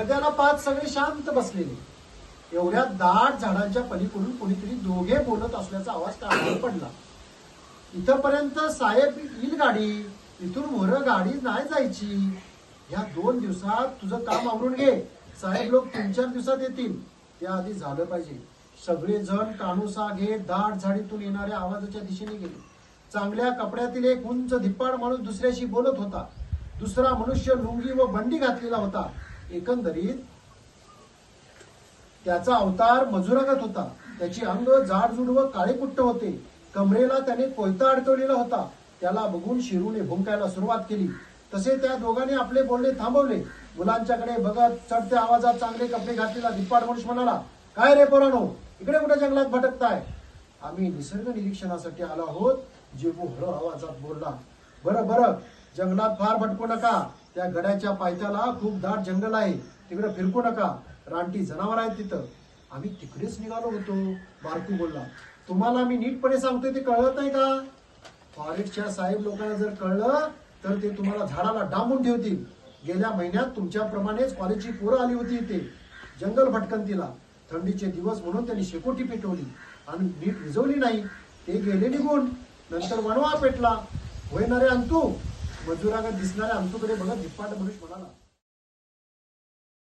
पडद्याला पाच सगळे शांत बसलेले. एवढ्या दाट झाडांच्या पलीकडून कोणीतरी दोघे बोलत असल्याचा आवाज कानावर पडला. इथपर्यंत साहेब येईल गाडी, इथून मोर गाडी नाही जायची. या 2 दिवसात तुझं काम आवरून घे, साहेब लोक 3-4 दिवसात येतील. त्याआधी झालं पाहिजे. सगळेजण कानुसा घेत दाट झाडीतून येणाऱ्या आवाजाच्या दिशेने गेले. चांगल्या कपड्यातील एक उंच धिप्पाड माणूस दुसऱ्याशी बोलत होता. दुसरा मनुष्य लुंगी व बंडी घातलेला होता. एकंदरीत त्याचा अवतार मजुरागत होता. त्याची अंग जाडजूड व काळेकुट्ट होते. कमरेला त्याने कोयता अडकवलेला होता. त्याला बघून शिरूने भुंकायला सुरुवात केली. तसे त्या दोघांनी आपले बोलणे थांबवले. मुलांच्याकडे बघत चढत्या आवाजात चांगले कपडे घातलेला धिप्पाड माणूस म्हणाला, काय रे पोरांनो, इकडे कुठे जंगलात भटकताय? आम्ही निसर्ग निरीक्षणासाठी आलो आहोत, जेबू हळू आवाजात बोलला. बरं बरं, जंगलात फार भटकू नका. त्या गड्याच्या पायथ्याला खूप दाट जंगल आहे, तिकडे फिरकू नका. रानटी जनावर आहेत तिथं. आम्ही तिकडेच निघालो होतो, बारकू बोलला. तुम्हाला मी नीटपणे सांगतोय ते कळत नाही का? फॉरेस्टच्या साहेब लोकांना जर कळलं तर ते तुम्हाला झाडाला डांबून ठेवतील. गेल्या महिन्यात तुमच्याप्रमाणेच कॉलेजची पोरं आली होती इथे जंगल भटकंतीला. थंडीचे दिवस म्हणून त्यांनी शेकोटी पेटवली आणि नीट विजवली नाही. ते गेले निघून. नंतर वणवा पेटला. होणारे अंतू, मजुरागत दिसणाऱ्या अंतूकडे बघत धिप्पाड मनुष्य म्हणाला.